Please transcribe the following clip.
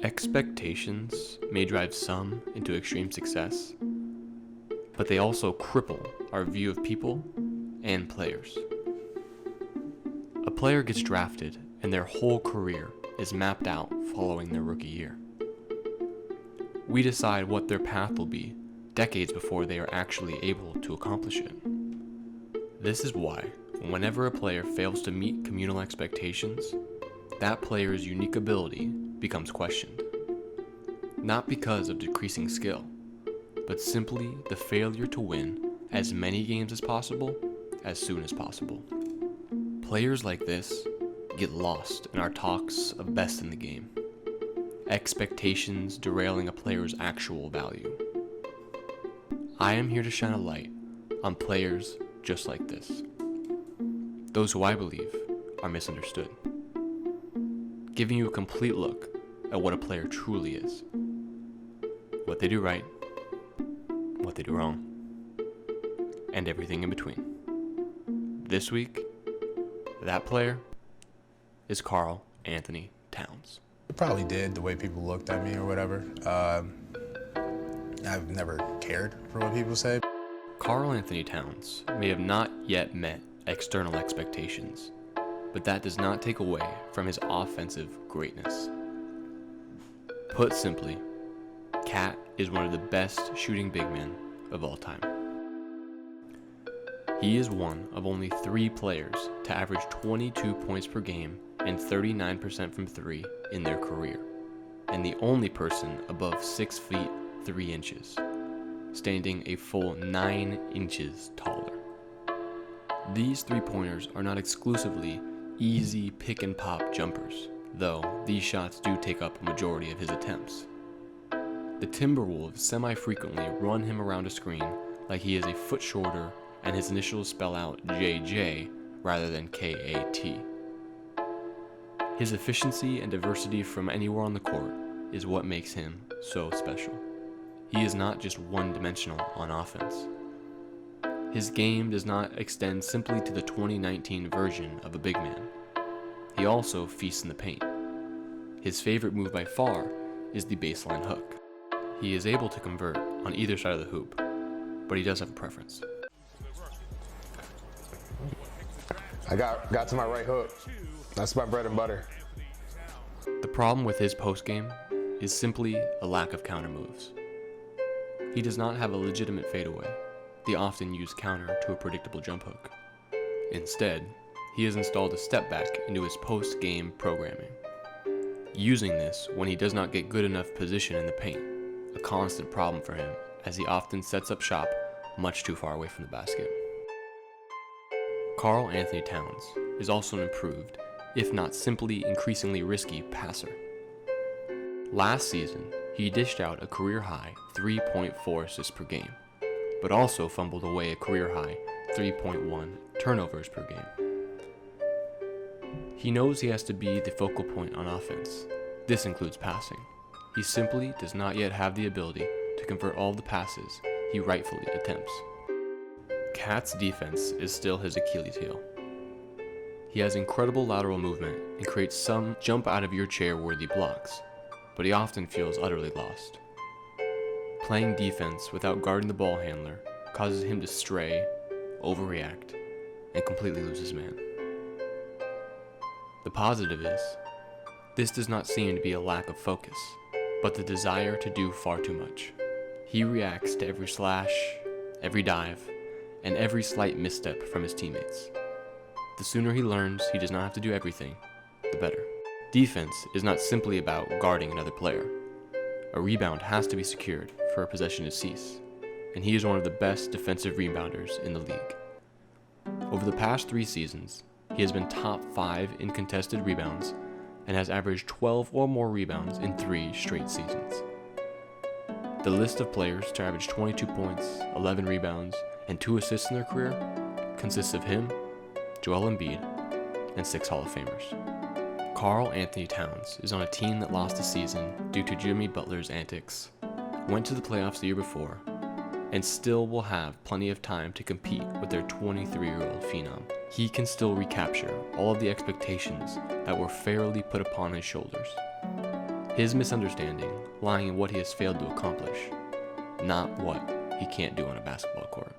Expectations may drive some into extreme success, but they also cripple our view of people and players. A player gets drafted and their whole career is mapped out following their rookie year. We decide what their path will be decades before they are actually able to accomplish it. This is why, whenever a player fails to meet communal expectations, that player's unique ability becomes questioned. Not because of decreasing skill, but simply the failure to win as many games as possible, as soon as possible. Players like this get lost in our talks of best in the game, expectations derailing a player's actual value. I am here to shine a light on players just like this, those who I believe are misunderstood, giving you a complete look at what a player truly is, what they do right, what they do wrong, and everything in between. This week, that player is Karl-Anthony Towns. Probably did, the way people looked at me or whatever. I've never cared for what people say. Karl-Anthony Towns may have not yet met external expectations, but that does not take away from his offensive greatness. Put simply, Cat is one of the best shooting big men of all time. He is one of only 3 players to average 22 points per game and 39% from 3 in their career, and the only person above 6 feet 3 inches, standing a full 9 inches taller. These 3-pointers are not exclusively easy pick and pop jumpers, though these shots do take up a majority of his attempts. The Timberwolves semi-frequently run him around a screen like he is a foot shorter and his initials spell out JJ rather than KAT. His efficiency and diversity from anywhere on the court is what makes him so special. He is not just one-dimensional on offense. His game does not extend simply to the 2019 version of a big man. He also feasts in the paint. His favorite move by far is the baseline hook. He is able to convert on either side of the hoop, but he does have a preference. I got to my right hook. That's my bread and butter. The problem with his postgame is simply a lack of counter moves. He does not have a legitimate fadeaway, the often used counter to a predictable jump hook. Instead, he has installed a step back into his post-game programming, using this when he does not get good enough position in the paint, a constant problem for him as he often sets up shop much too far away from the basket. Karl-Anthony Towns is also an improved, if not simply increasingly risky, passer. Last season, he dished out a career-high 3.4 assists per game, but also fumbled away a career-high 3.1 turnovers per game. He knows he has to be the focal point on offense. This includes passing. He simply does not yet have the ability to convert all of the passes he rightfully attempts. Cat's defense is still his Achilles heel. He has incredible lateral movement and creates some jump out of your chair worthy blocks, but he often feels utterly lost. Playing defense without guarding the ball handler causes him to stray, overreact, and completely lose his man. The positive is, this does not seem to be a lack of focus, but the desire to do far too much. He reacts to every slash, every dive, and every slight misstep from his teammates. The sooner he learns he does not have to do everything, the better. Defense is not simply about guarding another player. A rebound has to be secured for a possession to cease, and he is one of the best defensive rebounders in the league. Over the past 3 seasons, he has been top 5 in contested rebounds and has averaged 12 or more rebounds in 3 straight seasons. The list of players to average 22 points, 11 rebounds, and 2 assists in their career consists of him, Joel Embiid, and 6 Hall of Famers. Karl-Anthony Towns is on a team that lost the season due to Jimmy Butler's antics, went to the playoffs the year before, and still will have plenty of time to compete with their 23-year-old phenom. He can still recapture all of the expectations that were fairly put upon his shoulders. His misunderstanding lying in what he has failed to accomplish, not what he can't do on a basketball court.